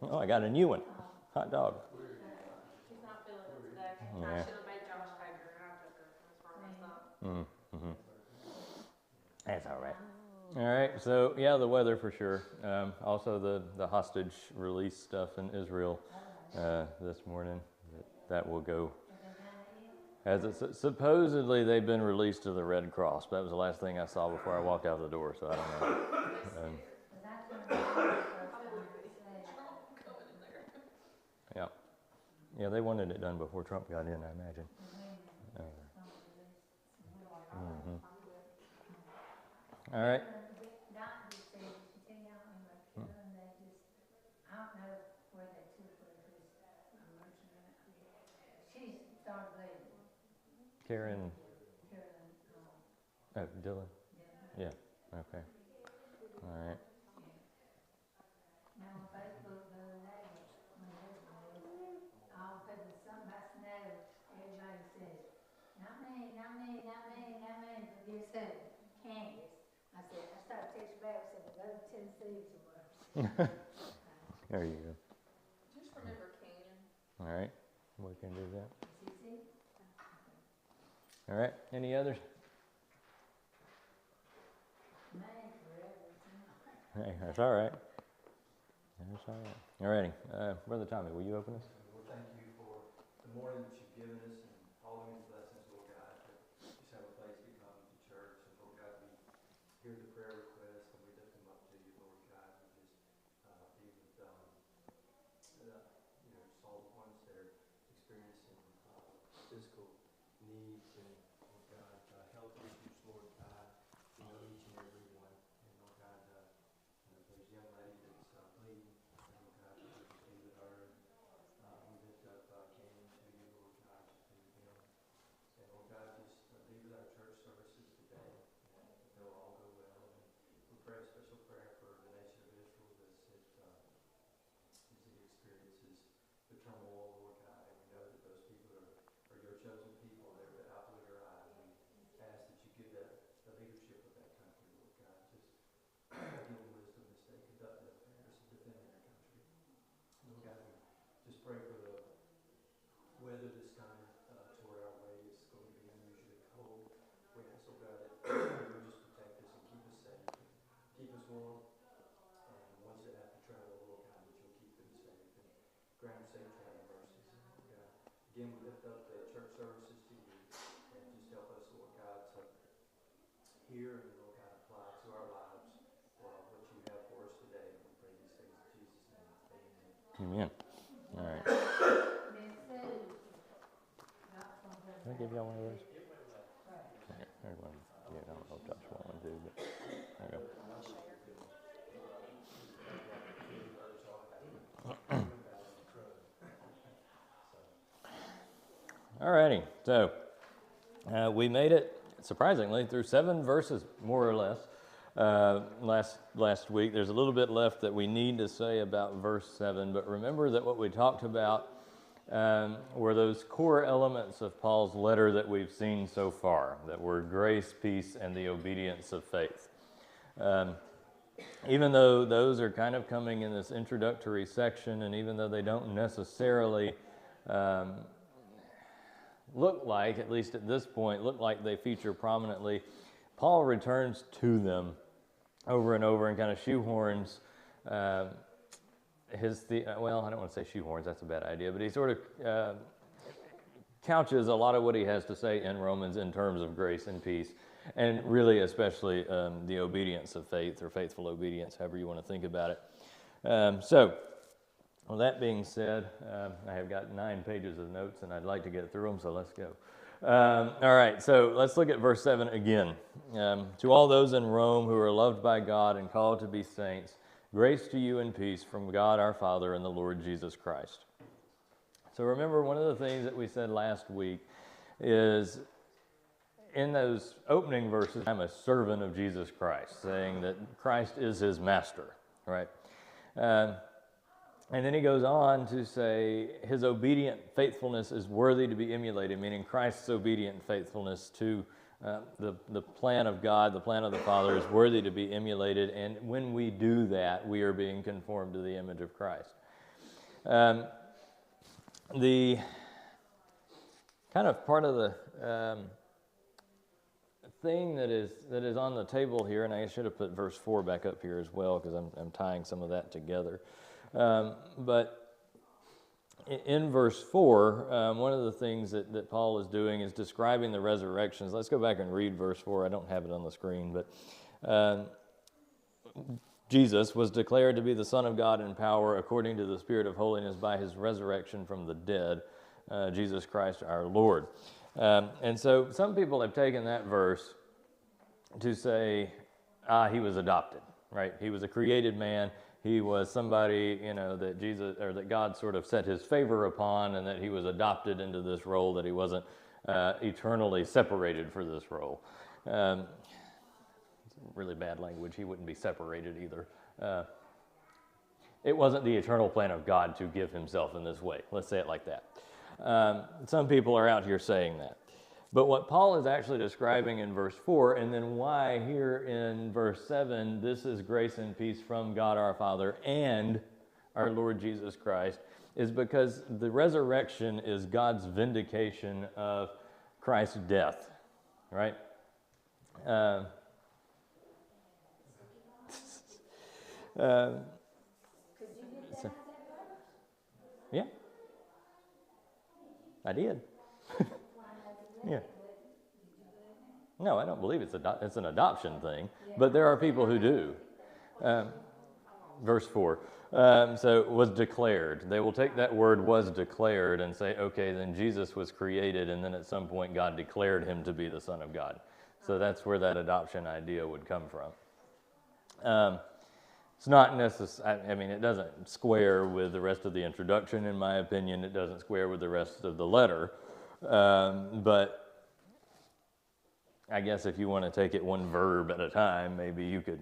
Oh, I got a new one. Hot dog. She's not feeling it today. Yeah. I should have made Josh take her, and I took her. That's where I messed up. Mm-hmm. That's all right. All right, so yeah, the weather for sure. Also the hostage release stuff in Israel this morning. That will go. As it, supposedly they've been released to the Red Cross. That was the last thing I saw before I walked out the door, so I don't know. Yeah. Yeah, they wanted it done before Trump got in, I imagine. Mm-hmm. All right. Karen. Oh, Dylan. Yeah. Okay. All right. There you go. Just remember Canyon. All right. We can do that. All right. Any others? Hey, that's all right. That's all right. All righty. Brother Tommy, will you open us? Lord, thank you for the morning that you've given us and all of these blessings, Lord God, to just have a place to come to church. And Lord God, we hear the prayer requests and we lift them up to you, Lord God. We just be with just all the ones that are experiencing physical needs and Lord God, health issues, Lord God. You know each and every one. And Lord God, there's a young lady that's bleeding. And Lord God, we just be with her. We lift up Canyon to you, Lord God, just be with him. And Lord God, just be with our church services today. And they'll all go well. And we pray a special prayer for the nation of Israel as it experiences the turmoil, Lord God. And we know that those people are your chosen people. They're the apple of your eye. And we ask that you give the leadership of that country, Lord God. Just give them wisdom as they conduct their affairs and defend their country. Lord God, we just pray for the weather that's coming toward our way. It's going to be unusually cold. We ask, oh God, that you just protect us and keep us safe, and keep us warm. And the ones that have to travel, Lord God, that you'll keep them safe and grant safe travel mercies. And Lord God, again, we lift up the church services to you, and just help us, Lord God, to hear and, Lord God, apply to our lives what you have for us today. And we pray these things in Jesus' name. Amen. Amen. All right. Can I give y'all one of those? Okay, there's one. Yeah, I don't know if Josh want one to do, but there you go. All righty. So we made it, surprisingly, through 7 verses, more or less, last week. There's a little bit left that we need to say about verse 7, but remember that what we talked about were those core elements of Paul's letter that we've seen so far, that were grace, peace, and the obedience of faith. Even though those are kind of coming in this introductory section, and even though they don't necessarily look like, at least at this point, look like they feature prominently, Paul returns to them over and over and kind of shoehorns well, I don't want to say shoehorns, that's a bad idea, but he sort of couches a lot of what he has to say in Romans in terms of grace and peace, and really especially the obedience of faith, or faithful obedience, however you want to think about it. So, with that being said, I have got 9 pages of notes, and I'd like to get through them, so let's go. All right, so let's look at verse 7 again. To all those in Rome who are loved by God and called to be saints, grace to you and peace from God our Father and the Lord Jesus Christ. So remember, one of the things that we said last week is in those opening verses, I'm a servant of Jesus Christ, saying that Christ is his master, right? And then he goes on to say his obedient faithfulness is worthy to be emulated, meaning Christ's obedient faithfulness to the plan of God, the plan of the Father, is worthy to be emulated. And when we do that, we are being conformed to the image of Christ. The kind of part of the thing that is on the table here, and I should have put verse 4 back up here as well because I'm tying some of that together. But in verse 4, one of the things that Paul is doing is describing the resurrections. Let's go back and read verse 4. I don't have it on the screen, but Jesus was declared to be the Son of God in power according to the Spirit of holiness by his resurrection from the dead, Jesus Christ our Lord. And so some people have taken that verse to say, he was adopted, right? He was a created man. He was somebody, that Jesus or that God sort of set his favor upon, and that he was adopted into this role, that he wasn't eternally separated for this role. Really bad language. He wouldn't be separated either. It wasn't the eternal plan of God to give himself in this way. Let's say it like that. Some people are out here saying that. But what Paul is actually describing in verse 4, and then why here in verse 7, this is grace and peace from God our Father and our Lord Jesus Christ, is because the resurrection is God's vindication of Christ's death, right? Yeah, I did. Yeah. No, I don't believe it's an adoption thing, but there are people who do. Verse 4. So was declared. They will take that word was declared and say, okay, then Jesus was created, and then at some point God declared him to be the Son of God. So that's where that adoption idea would come from. It's not necessary. I mean, it doesn't square with the rest of the introduction, in my opinion. It doesn't square with the rest of the letter. But I guess if you want to take it one verb at a time, maybe you could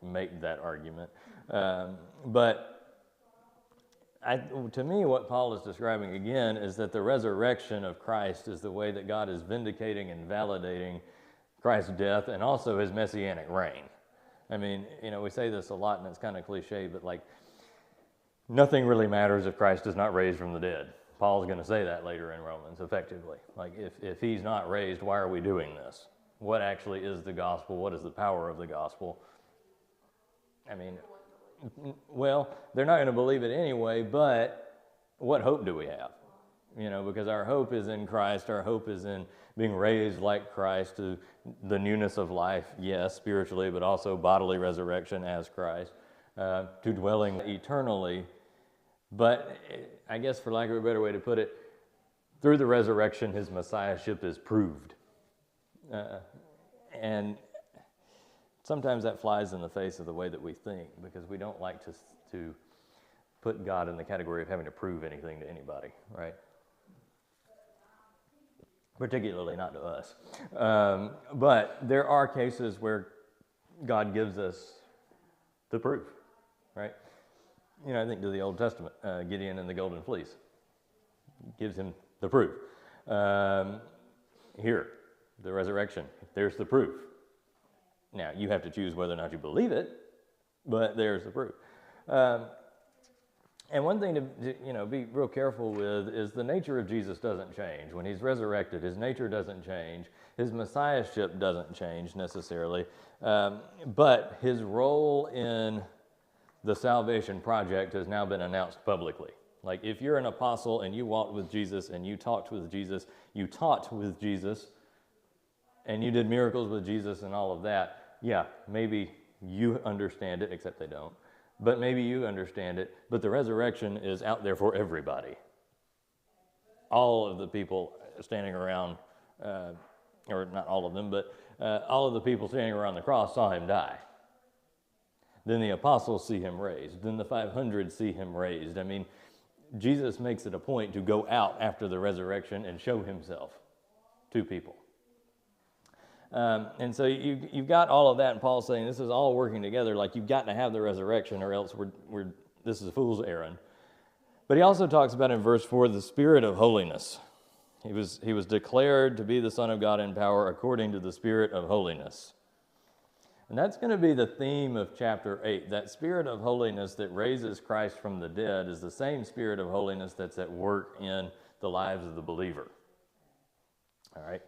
make that argument. But to me, what Paul is describing again is that the resurrection of Christ is the way that God is vindicating and validating Christ's death and also his messianic reign. I mean, we say this a lot and it's kind of cliche, but like nothing really matters if Christ is not raised from the dead. Paul's going to say that later in Romans, effectively. Like, if he's not raised, why are we doing this? What actually is the gospel? What is the power of the gospel? I mean, well, they're not going to believe it anyway, but what hope do we have? Because our hope is in Christ. Our hope is in being raised like Christ to the newness of life, yes, spiritually, but also bodily resurrection as Christ, to dwelling eternally. But I guess, for lack of a better way to put it, through the resurrection, his messiahship is proved. And sometimes that flies in the face of the way that we think, because we don't like to put God in the category of having to prove anything to anybody, right? Particularly not to us. But there are cases where God gives us the proof, right? I think to the Old Testament, Gideon and the golden fleece gives him the proof. Here, the resurrection, there's the proof. Now, you have to choose whether or not you believe it, but there's the proof. And one thing to be real careful with is the nature of Jesus doesn't change. When he's resurrected, his nature doesn't change. His messiahship doesn't change necessarily. But his role in the salvation project has now been announced publicly. Like, if you're an apostle and you walked with Jesus and you talked with Jesus, you taught with Jesus, and you did miracles with Jesus and all of that, yeah, maybe you understand it, except they don't. But maybe you understand it, but the resurrection is out there for everybody. All of the people standing around, or not all of them, but all of the people standing around the cross saw him die. Then the apostles see him raised. Then the 500 see him raised. I mean, Jesus makes it a point to go out after the resurrection and show himself to people. And so you've got all of that, and Paul's saying this is all working together. Like, you've got to have the resurrection, or else this is a fool's errand. But he also talks about in verse 4 the Spirit of holiness. He was declared to be the Son of God in power according to the Spirit of holiness. And that's going to be the theme of chapter 8. That spirit of holiness that raises Christ from the dead is the same spirit of holiness that's at work in the lives of the believer. All right?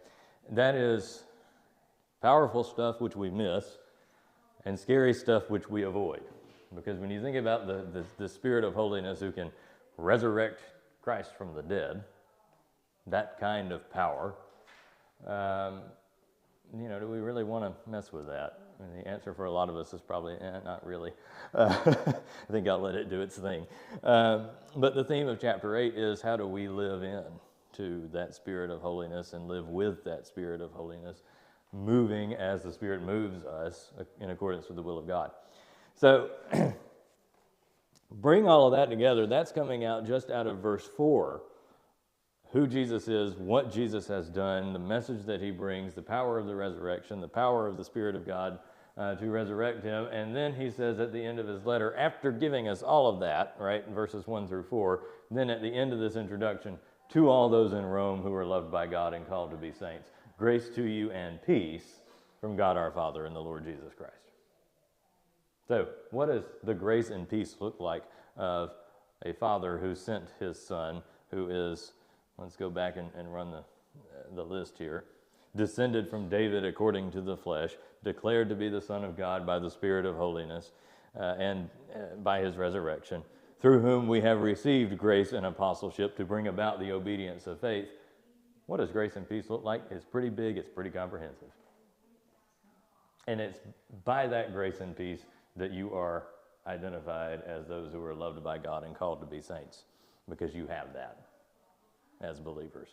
That is powerful stuff which we miss and scary stuff which we avoid. Because when you think about the spirit of holiness who can resurrect Christ from the dead, that kind of power, do we really want to mess with that? And the answer for a lot of us is probably, not really. I think I'll let it do its thing. But the theme of chapter 8 is how do we live in to that spirit of holiness and live with that spirit of holiness, moving as the Spirit moves us in accordance with the will of God. So bring all of that together. That's coming out just out of verse 4. Who Jesus is, what Jesus has done, the message that he brings, the power of the resurrection, the power of the Spirit of God to resurrect him. And then he says at the end of his letter, after giving us all of that, right, in verses 1 through 4, then at the end of this introduction, to all those in Rome who are loved by God and called to be saints, grace to you and peace from God our Father and the Lord Jesus Christ. So, what does the grace and peace look like of a father who sent his son, who is, let's go back and run the list here, descended from David according to the flesh, declared to be the Son of God by the Spirit of holiness and by his resurrection, through whom we have received grace and apostleship to bring about the obedience of faith. What does grace and peace look like? It's pretty big, it's pretty comprehensive. And it's by that grace and peace that you are identified as those who are loved by God and called to be saints, because you have that as believers.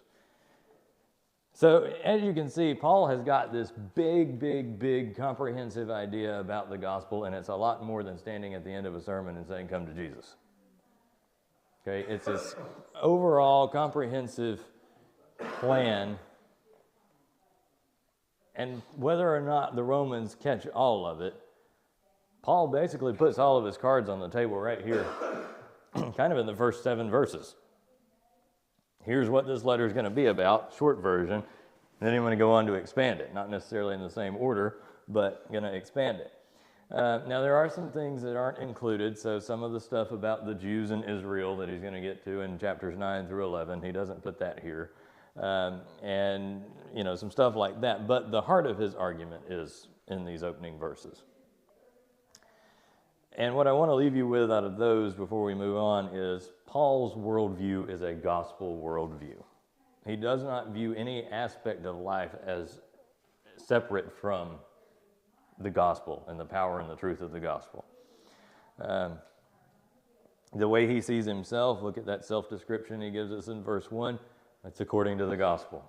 So as you can see, Paul has got this big comprehensive idea about the gospel, and it's a lot more than standing at the end of a sermon and saying, come to Jesus. Okay, it's this overall comprehensive plan, and whether or not the Romans catch all of it, Paul basically puts all of his cards on the table right here, kind of in the first 7 verses. Here's what this letter is going to be about, short version, and then I'm going to go on to expand it, not necessarily in the same order, but going to expand it. Now, there are some things that aren't included, so some of the stuff about the Jews in Israel that he's going to get to in chapters 9 through 11, he doesn't put that here, and, some stuff like that, but the heart of his argument is in these opening verses. And what I want to leave you with out of those before we move on is Paul's worldview is a gospel worldview. He does not view any aspect of life as separate from the gospel and the power and the truth of the gospel. The way he sees himself, look at that self-description he gives us in verse 1, that's according to the gospel.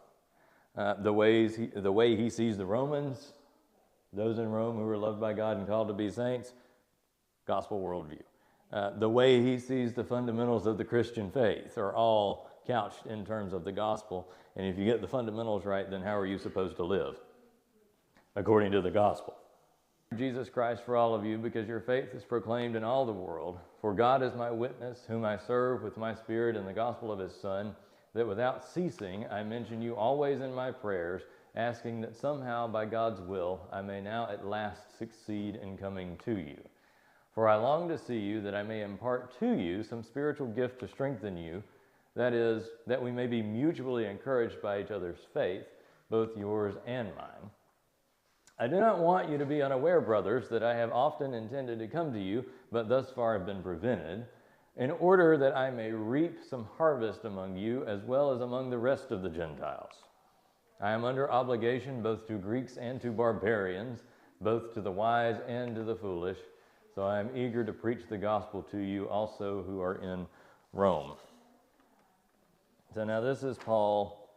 The way he sees the Romans, those in Rome who are loved by God and called to be saints, gospel worldview. The way he sees the fundamentals of the Christian faith are all couched in terms of the gospel. And if you get the fundamentals right, then how are you supposed to live? According to the gospel. Jesus Christ for all of you, because your faith is proclaimed in all the world. For God is my witness, whom I serve with my spirit in the gospel of his Son, that without ceasing I mention you always in my prayers, asking that somehow by God's will I may now at last succeed in coming to you. For I long to see you, that I may impart to you some spiritual gift to strengthen you, that is, that we may be mutually encouraged by each other's faith, both yours and mine. I do not want you to be unaware, brothers, that I have often intended to come to you, but thus far have been prevented, in order that I may reap some harvest among you, as well as among the rest of the Gentiles. I am under obligation both to Greeks and to barbarians, both to the wise and to the foolish. So I am eager to preach the gospel to you also who are in Rome. So now this is Paul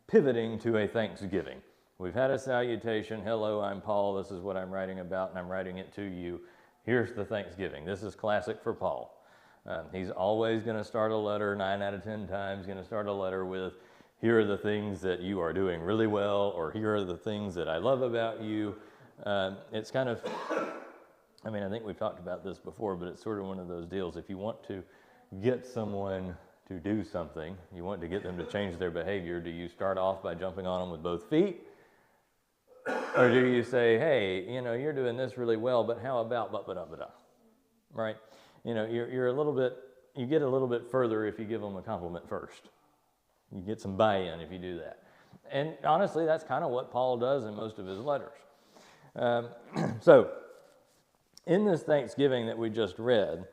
pivoting to a thanksgiving. We've had a salutation. Hello, I'm Paul. This is what I'm writing about, and I'm writing it to you. Here's the thanksgiving. This is classic for Paul. He's always going to start a letter, 9 out of 10 times, going to start a letter with, here are the things that you are doing really well, or here are the things that I love about you. It's kind of, I think we've talked about this before, but it's sort of one of those deals. If you want to get someone to do something, you want to get them to change their behavior, do you start off by jumping on them with both feet? Or do you say, hey, you're doing this really well, but how about right? You're a little bit, you get a little bit further if you give them a compliment first. You get some buy-in if you do that. And honestly, that's kind of what Paul does in most of his letters. So, in this Thanksgiving that we just read,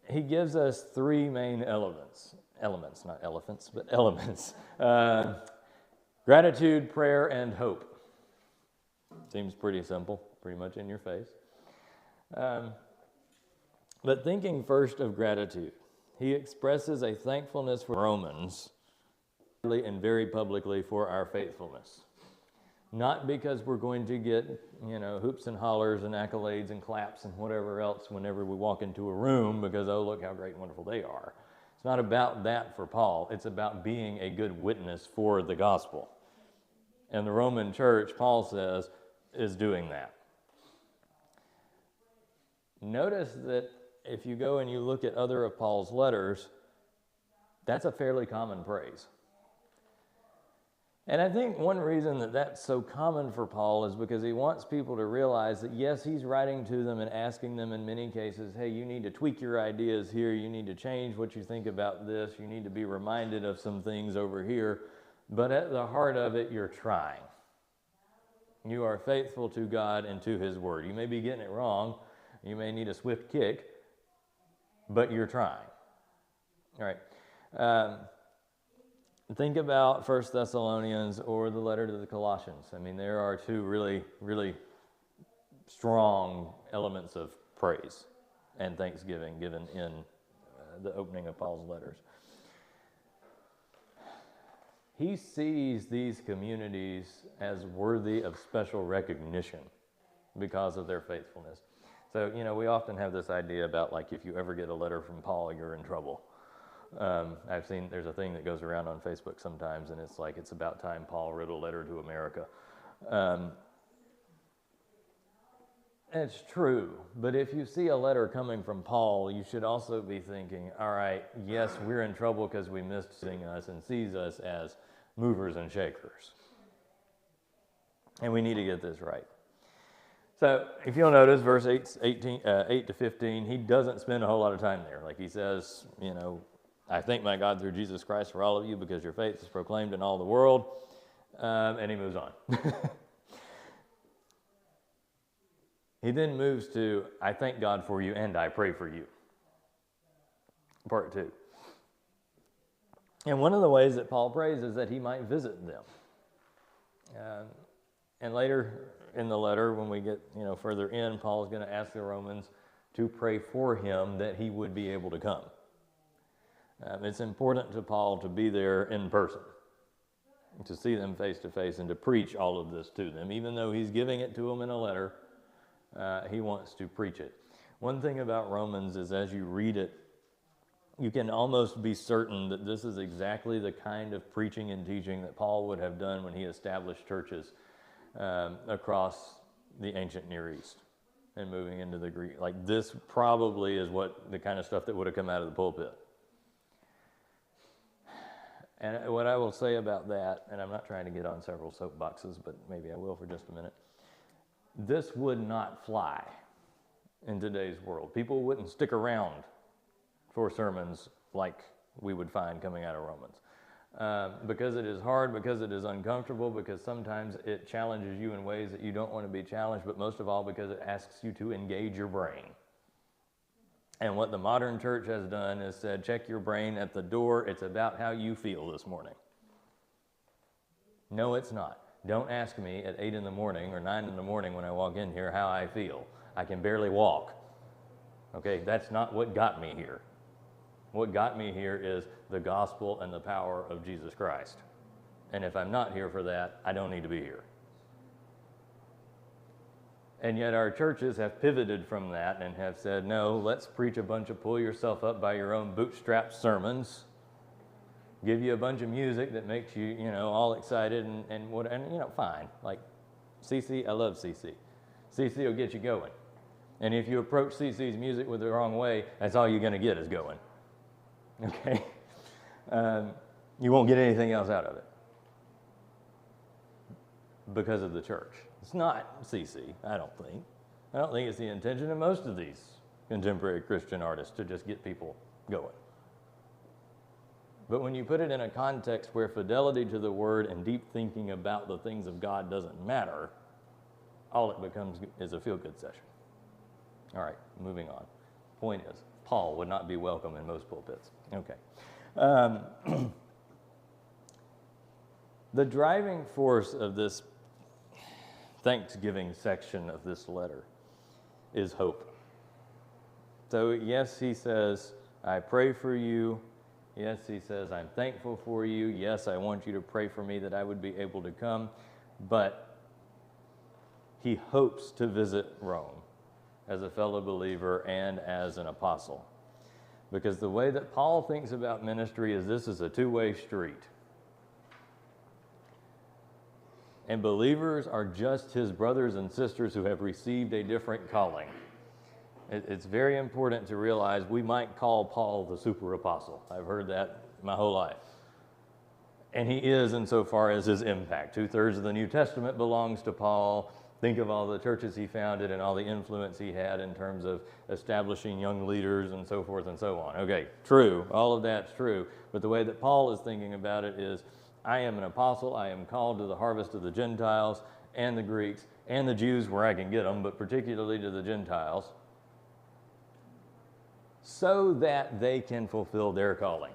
he gives us three main elements, not elephants, but elements. Gratitude, prayer, and hope. Seems pretty simple, pretty much in your face. But thinking first of gratitude, he expresses a thankfulness for Romans and very publicly for our faithfulness. Not because we're going to get, hoops and hollers and accolades and claps and whatever else whenever we walk into a room because, oh, look how great and wonderful they are. It's not about that for Paul. It's about being a good witness for the gospel. And the Roman church, Paul says, is doing that. Notice that if you go and you look at other of Paul's letters, that's a fairly common praise. And I think one reason that that's so common for Paul is because he wants people to realize that, yes, he's writing to them and asking them in many cases, hey, you need to tweak your ideas here, you need to change what you think about this, you need to be reminded of some things over here, but at the heart of it, you're trying. You are faithful to God and to His Word. You may be getting it wrong, you may need a swift kick, but you're trying. All right. Think about 1 Thessalonians or the letter to the Colossians. I mean, there are two really, really strong elements of praise and thanksgiving given in the opening of Paul's letters. He sees these communities as worthy of special recognition because of their faithfulness. So, we often have this idea about, like, if you ever get a letter from Paul, you're in trouble. I've seen there's a thing that goes around on Facebook sometimes, and it's like, it's about time Paul wrote a letter to America. It's true, but if you see a letter coming from Paul, you should also be thinking, all right, yes, we're in trouble because we missed seeing us and sees us as movers and shakers. And we need to get this right. So if you'll notice, verse 8 to 15, he doesn't spend a whole lot of time there. Like he says, I thank my God through Jesus Christ for all of you because your faith is proclaimed in all the world. And he moves on. He then moves to, I thank God for you and I pray for you. Part 2. And one of the ways that Paul prays is that he might visit them. And later in the letter, when we get further in, Paul is going to ask the Romans to pray for him that he would be able to come. It's important to Paul to be there in person, to see them face to face and to preach all of this to them. Even though he's giving it to them in a letter, he wants to preach it. One thing about Romans is as you read it, you can almost be certain that this is exactly the kind of preaching and teaching that Paul would have done when he established churches across the ancient Near East and moving into the Greek. Like this probably is what the kind of stuff that would have come out of the pulpit. And what I will say about that, and I'm not trying to get on several soapboxes, but maybe I will for just a minute. This would not fly in today's world. People wouldn't stick around for sermons like we would find coming out of Romans. Because it is hard, because it is uncomfortable, because sometimes it challenges you in ways that you don't want to be challenged, but most of all because it asks you to engage your brain. And what the modern church has done is said, check your brain at the door. It's about how you feel this morning. No, it's not. Don't ask me at 8 in the morning or 9 in the morning when I walk in here how I feel. I can barely walk. Okay, that's not what got me here. What got me here is the gospel and the power of Jesus Christ. And if I'm not here for that, I don't need to be here. And yet our churches have pivoted from that and have said, no, let's preach a bunch of pull yourself up by your own bootstrap sermons, give you a bunch of music that makes you, all excited and fine. Like CC, I love CC. CC will get you going. And if you approach CC's music with the wrong way, that's all you're going to get is going. Okay? You won't get anything else out of it. because of the church. It's not CC, I don't think. I don't think it's the intention of most of these contemporary Christian artists to just get people going. But when you put it in a context where fidelity to the word and deep thinking about the things of God doesn't matter, all it becomes is a feel-good session. All right, moving on. Point is, Paul would not be welcome in most pulpits. Okay. The driving force of this Thanksgiving section of this letter is hope. So yes, he says, I pray for you. Yes, he says, I'm thankful for you. Yes, I want you to pray for me that I would be able to come. But he hopes to visit Rome as a fellow believer and as an apostle. Because the way that Paul thinks about ministry is this is a two-way street. And believers are just his brothers and sisters who have received a different calling. It's very important to realize we might call Paul the super apostle. I've heard that my whole life. And he is insofar as his impact. 2/3 of the New Testament belongs to Paul. Think of all the churches he founded and all the influence he had in terms of establishing young leaders and so forth and so on. Okay, true, all of that's true. But the way that Paul is thinking about it is, I am an apostle, I am called to the harvest of the Gentiles and the Greeks and the Jews where I can get them, but particularly to the Gentiles, so that they can fulfill their calling.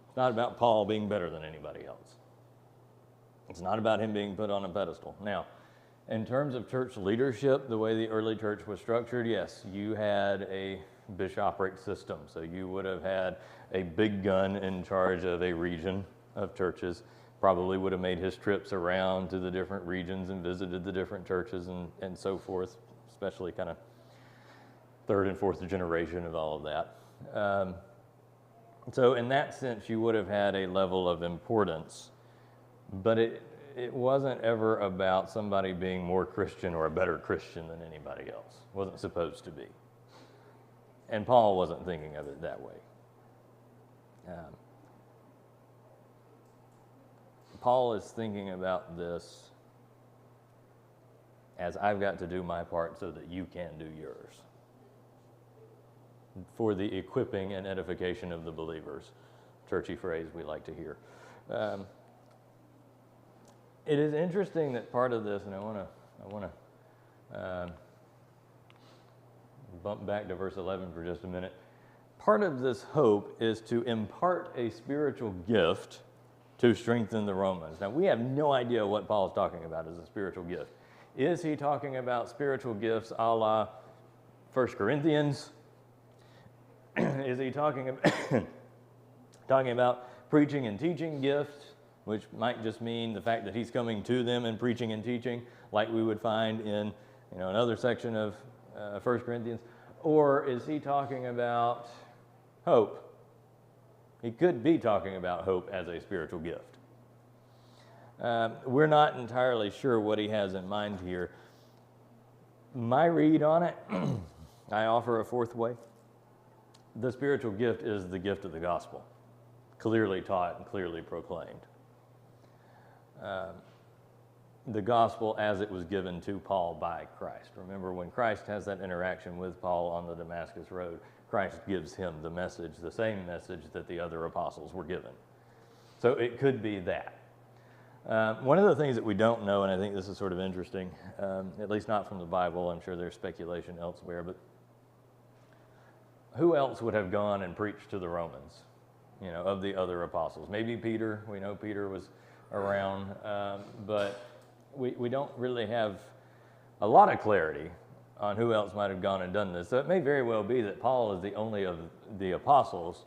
It's not about Paul being better than anybody else. It's not about him being put on a pedestal. Now, in terms of church leadership, the way the early church was structured, yes, you had a bishopric system. So you would have had a big gun in charge of a region of churches, probably would have made his trips around to the different regions and visited the different churches and so forth, especially kind of third and fourth generation of all of that. So in that sense, you would have had a level of importance, but it wasn't ever about somebody being more Christian or a better Christian than anybody else. It wasn't supposed to be. And Paul wasn't thinking of it that way. Paul is thinking about this as I've got to do my part so that you can do yours, for the equipping and edification of the believers. Churchy phrase we like to hear. It is interesting that part of this, and I want to bump back to verse 11 for just a minute. Part of this hope is to impart a spiritual gift to strengthen the Romans. Now, we have no idea what Paul's talking about as a spiritual gift. Is he talking about spiritual gifts a la 1 Corinthians? Is he talking about preaching and teaching gifts, which might just mean the fact that he's coming to them and preaching and teaching, like we would find in another section of 1 Corinthians? Or is he talking about hope? He could be talking about hope as a spiritual gift. We're not entirely sure what he has in mind here. My read on it, I offer a fourth way. The spiritual gift is the gift of the gospel, clearly taught and clearly proclaimed. The gospel as it was given to Paul by Christ. Remember, when Christ has that interaction with Paul on the Damascus Road, Christ gives him the message, the same message that the other apostles were given. So it could be that. One of the things that we don't know, and I think this is sort of interesting, at least not from the Bible, I'm sure there's speculation elsewhere, but who else would have gone and preached to the Romans, of the other apostles? Maybe Peter. We know Peter was around, but we don't really have a lot of clarity on who else might have gone and done this. So it may very well be that Paul is the only of the apostles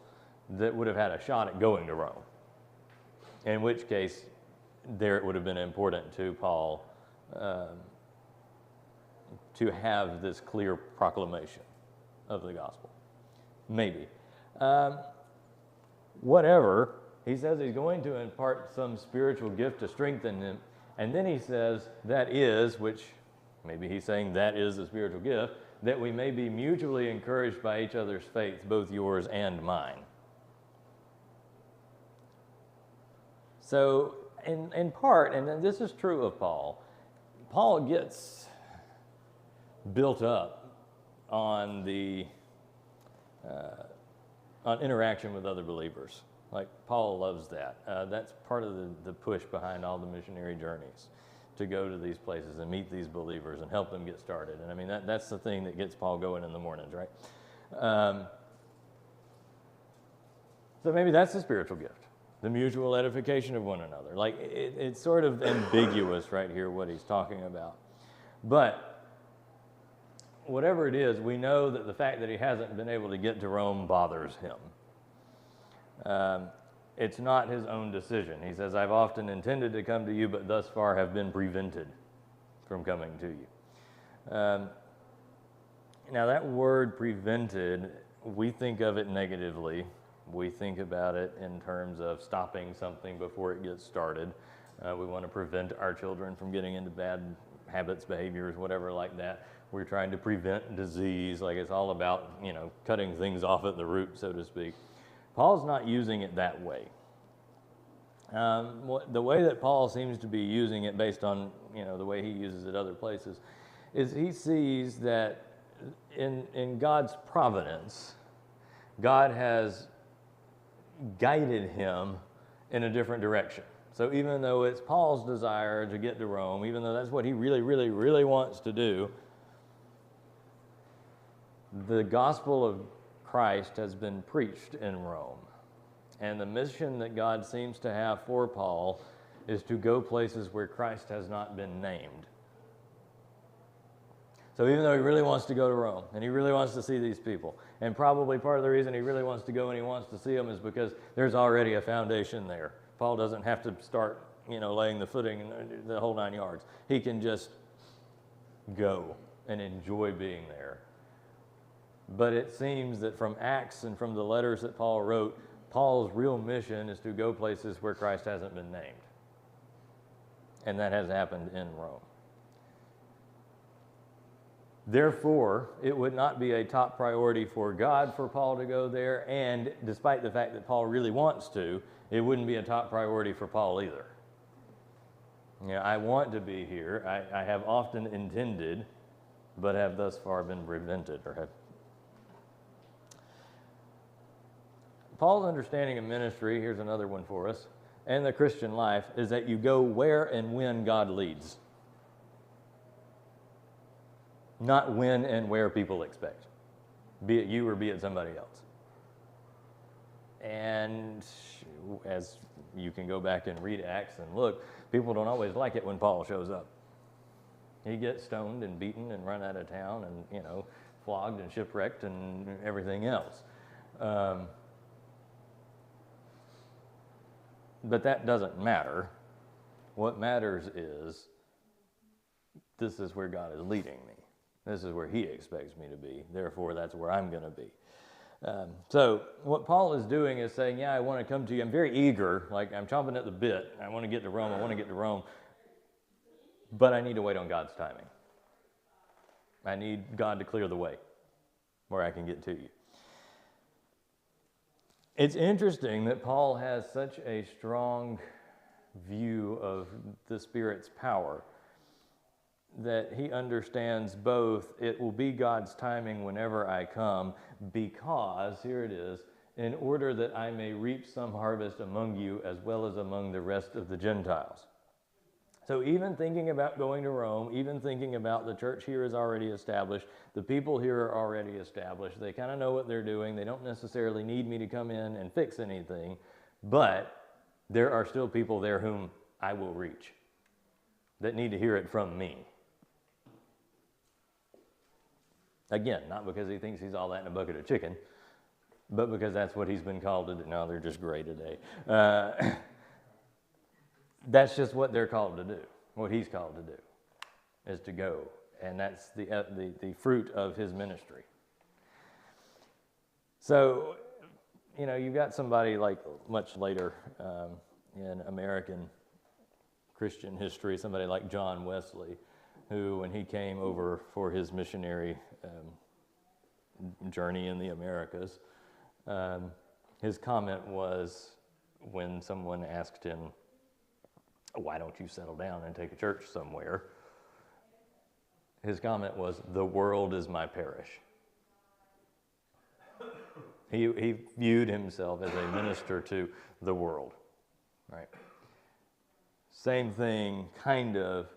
that would have had a shot at going to Rome, in which case there it would have been important to Paul to have this clear proclamation of the gospel. Maybe. Whatever, he says he's going to impart some spiritual gift to strengthen them, and then he says that is, which maybe he's saying that is a spiritual gift, that we may be mutually encouraged by each other's faith, both yours and mine. So in part, and this is true of Paul, Paul gets built up on the on interaction with other believers. Like Paul loves that. That's part of the push behind all the missionary journeys, to go to these places and meet these believers and help them get started. And I mean, that's the thing that gets Paul going in the mornings, right? So maybe that's the spiritual gift, the mutual edification of one another. Like it's sort of ambiguous right here what he's talking about. But whatever it is, we know that the fact that he hasn't been able to get to Rome bothers him. It's not his own decision. He says, I've often intended to come to you, but thus far have been prevented from coming to you. Now that word prevented, we think of it negatively. We think about it in terms of stopping something before it gets started. We want to prevent our children from getting into bad habits, behaviors, whatever like that. We're trying to prevent disease, like it's all about, cutting things off at the root, so to speak. Paul's not using it that way. The way that Paul seems to be using it, based on the way he uses it other places, is he sees that in God's providence, God has guided him in a different direction. So even though it's Paul's desire to get to Rome, even though that's what he really, really, really wants to do, the gospel of Christ has been preached in Rome. And the mission that God seems to have for Paul is to go places where Christ has not been named. So even though he really wants to go to Rome, and he really wants to see these people, and probably part of the reason he really wants to go and he wants to see them is because there's already a foundation there. Paul doesn't have to start, laying the footing, the whole 9 yards. He can just go and enjoy being there. But it seems that from Acts and from the letters that Paul wrote, Paul's real mission is to go places where Christ hasn't been named. And that has happened in Rome. Therefore, it would not be a top priority for God for Paul to go there, and despite the fact that Paul really wants to, it wouldn't be a top priority for Paul either. I want to be here. I have often intended, but have thus far been prevented, or have. Paul's understanding of ministry, here's another one for us, and the Christian life, is that you go where and when God leads. Not when and where people expect, be it you or be it somebody else. And as you can go back and read Acts and look, people don't always like it when Paul shows up. He gets stoned and beaten and run out of town and, flogged and shipwrecked and everything else. But that doesn't matter. What matters is this is where God is leading me. This is where he expects me to be. Therefore, that's where I'm going to be. So what Paul is doing is saying, yeah, I want to come to you. I'm very eager. Like I'm chomping at the bit. I want to get to Rome. I want to get to Rome. But I need to wait on God's timing. I need God to clear the way where I can get to you. It's interesting that Paul has such a strong view of the Spirit's power that he understands both it will be God's timing whenever I come, because, here it is, in order that I may reap some harvest among you as well as among the rest of the Gentiles. So even thinking about going to Rome, even thinking about the church here is already established, the people here are already established, they kind of know what they're doing, they don't necessarily need me to come in and fix anything, but there are still people there whom I will reach that need to hear it from me. Again, not because he thinks he's all that in a bucket of chicken, but because that's what he's been called to do. No, they're just gray today. That's just what they're called to do. What he's called to do is to go. And that's the fruit of his ministry. So, you've got somebody like much later in American Christian history, somebody like John Wesley, who, when he came over for his missionary journey in the Americas, his comment was, when someone asked him, why don't you settle down and take a church somewhere? His comment was, the world is my parish. He viewed himself as a minister to the world, right? Same thing, kind of,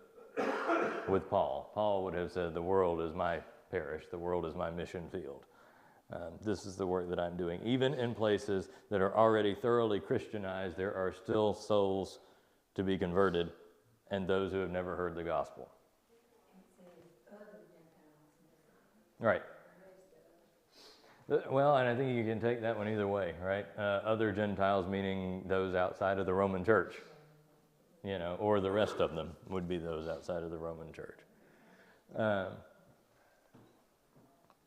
with Paul. Paul would have said, the world is my parish, the world is my mission field. This is the work that I'm doing. Even in places that are already thoroughly Christianized, there are still souls to be converted and those who have never heard the gospel. Right. Well, and I think you can take that one either way, right? Other Gentiles meaning those outside of the Roman church, you know, or the rest of them would be those outside of the Roman church.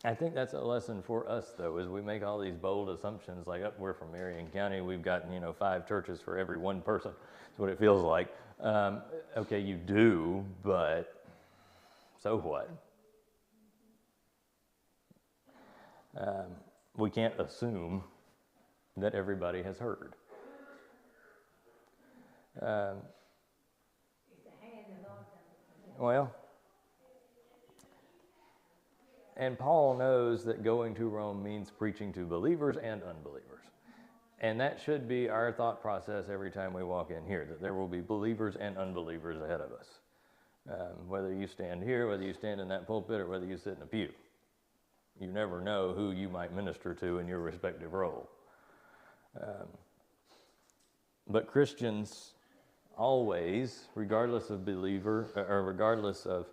I think that's a lesson for us, though, is we make all these bold assumptions like, oh, we're from Marion County, we've got, 5 churches for every one person. That's what it feels like. Okay, you do, but so what? We can't assume that everybody has heard. Well, and Paul knows that going to Rome means preaching to believers and unbelievers. And that should be our thought process every time we walk in here, that there will be believers and unbelievers ahead of us. Whether you stand here, whether you stand in that pulpit, or whether you sit in a pew. You never know who you might minister to in your respective role. But Christians always, regardless of believer, or regardless of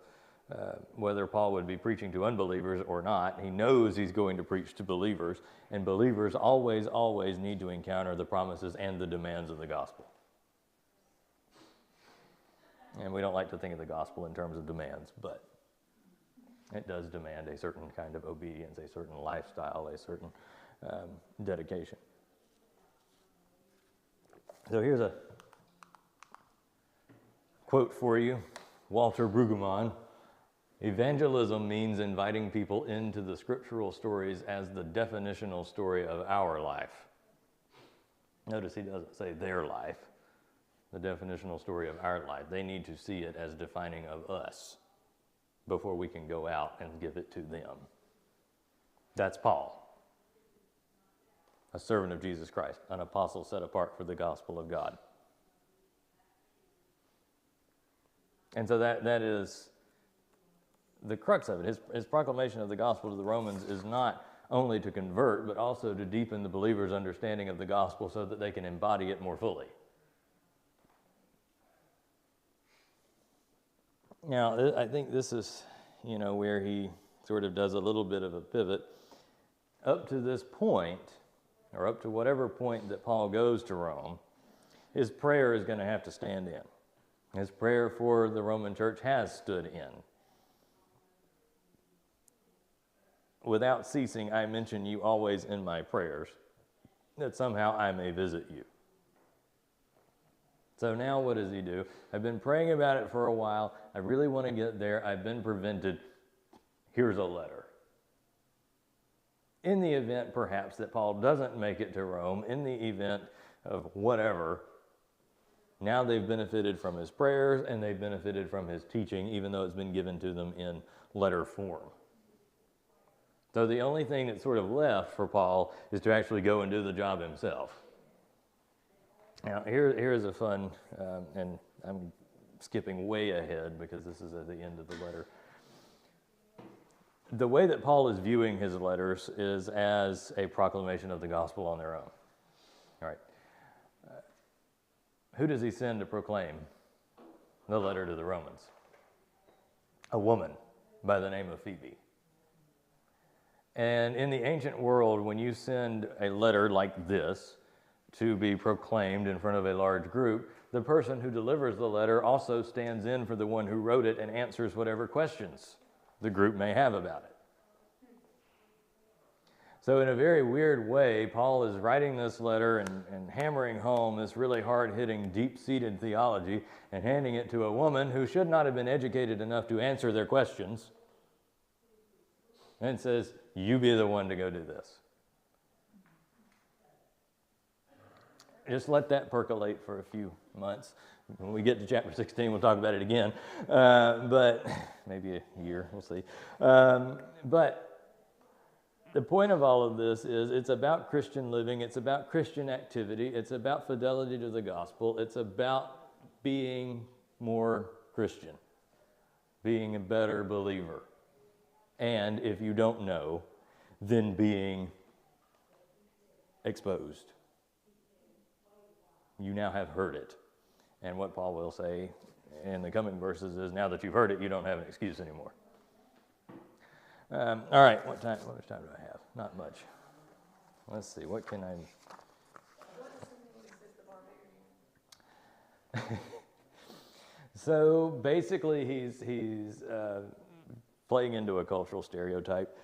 whether Paul would be preaching to unbelievers or not, he knows he's going to preach to believers, and believers always, always need to encounter the promises and the demands of the gospel. And we don't like to think of the gospel in terms of demands, but it does demand a certain kind of obedience, a certain lifestyle, a certain dedication. So here's a quote for you, Walter Brueggemann. Evangelism means inviting people into the scriptural stories as the definitional story of our life. Notice he doesn't say their life, the definitional story of our life. They need to see it as defining of us before we can go out and give it to them. That's Paul, a servant of Jesus Christ, an apostle set apart for the gospel of God. And so that is the crux of it. His proclamation of the gospel to the Romans is not only to convert, but also to deepen the believer's understanding of the gospel so that they can embody it more fully. Now, I think this is, where he sort of does a little bit of a pivot. Up to this point, or up to whatever point that Paul goes to Rome, his prayer is going to have to stand in. His prayer for the Roman church has stood in. Without ceasing, I mention you always in my prayers, that somehow I may visit you. So now what does he do? I've been praying about it for a while. I really want to get there. I've been prevented. Here's a letter. In the event, perhaps, that Paul doesn't make it to Rome, in the event of whatever, now they've benefited from his prayers and they've benefited from his teaching, even though it's been given to them in letter form. So the only thing that's sort of left for Paul is to actually go and do the job himself. Now, here's a fun, and I'm skipping way ahead because this is at the end of the letter. The way that Paul is viewing his letters is as a proclamation of the gospel on their own. All right. Who does he send to proclaim the letter to the Romans? A woman by the name of Phoebe. And in the ancient world, when you send a letter like this to be proclaimed in front of a large group, the person who delivers the letter also stands in for the one who wrote it and answers whatever questions the group may have about it. So in a very weird way, Paul is writing this letter and hammering home this really hard-hitting, deep-seated theology and handing it to a woman who should not have been educated enough to answer their questions, and says, you be the one to go do this. Just let that percolate for a few months. When we get to chapter 16, we'll talk about it again, but maybe a year, we'll see. But the point of all of this is it's about Christian living, it's about Christian activity, it's about fidelity to the gospel, it's about being more Christian, being a better believer. And if you don't know, then being exposed. You now have heard it. And what Paul will say in the coming verses is, now that you've heard it, you don't have an excuse anymore. All right, what much time do I have? Not much. Let's see, what can I... So basically he's playing into a cultural stereotype.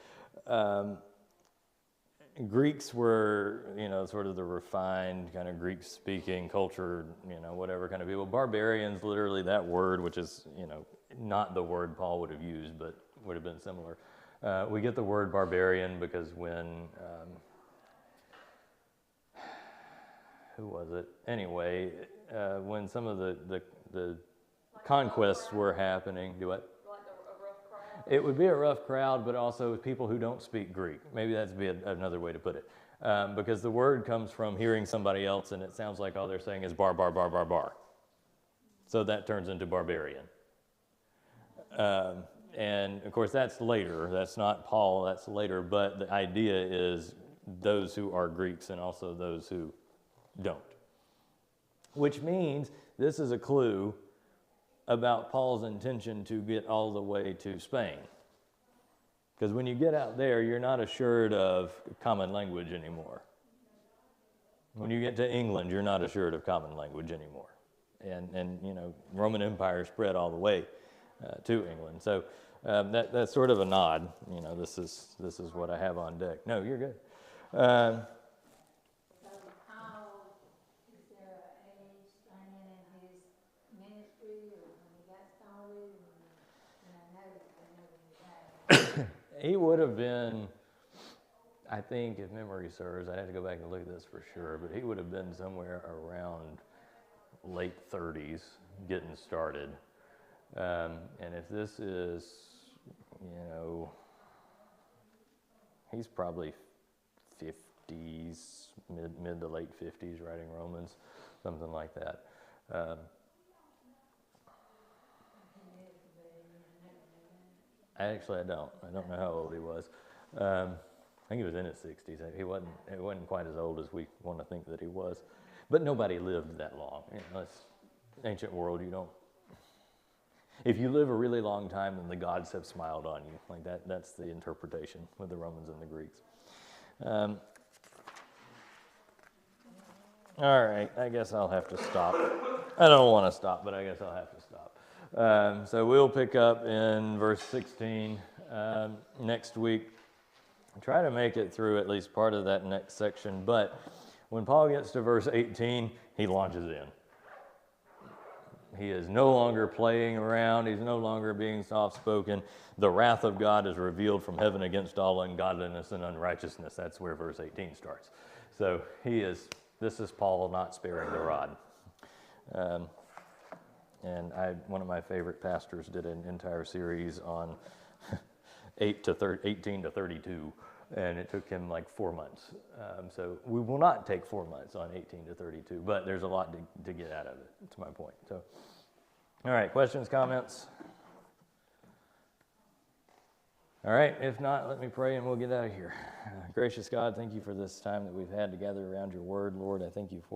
Greeks were, sort of the refined kind of Greek-speaking culture, whatever kind of people. Barbarians, literally that word, which is, not the word Paul would have used, but would have been similar. We get the word barbarian because when, who was it? Anyway, when some of the conquests were happening, do what? Like a rough crowd? It would be a rough crowd, but also people who don't speak Greek. Maybe that'd be another way to put it. Because the word comes from hearing somebody else and it sounds like all they're saying is bar, bar, bar, bar, bar. So that turns into barbarian. And of course that's later, that's not Paul, that's later, but the idea is those who are Greeks and also those who don't. Which means this is a clue about Paul's intention to get all the way to Spain. Because when you get out there, you're not assured of common language anymore. When you get to England, you're not assured of common language anymore. And Roman Empire spread all the way to England. So that's sort of a nod. This is what I have on deck. No, you're good. He would have been, I think, if memory serves, I'd have to go back and look at this for sure, but he would have been somewhere around late 30s getting started. And if this is, he's probably 50s, mid to late 50s writing Romans, something like that. I don't know how old he was. I think he was in his 60s. He wasn't quite as old as we want to think that he was. But nobody lived that long. It's ancient world, if you live a really long time, then the gods have smiled on you. Like that's the interpretation with the Romans and the Greeks. All right, I guess I'll have to stop. I don't want to stop, but I guess I'll have to stop. So we'll pick up in verse 16 next week. Try to make it through at least part of that next section, but when Paul gets to verse 18, he launches in. He is no longer playing around. He's no longer being soft-spoken. The wrath of God is revealed from heaven against all ungodliness and unrighteousness. That's where verse 18 starts. So this is Paul not sparing the rod. And one of my favorite pastors did an entire series on 18 to 32, and it took him like 4 months. So we will not take 4 months on 18 to 32, but there's a lot to get out of it. That's my point. So, all right, questions, comments? All right, if not, let me pray and we'll get out of here. Gracious God, thank you for this time that we've had to gather around your word. Lord, I thank you for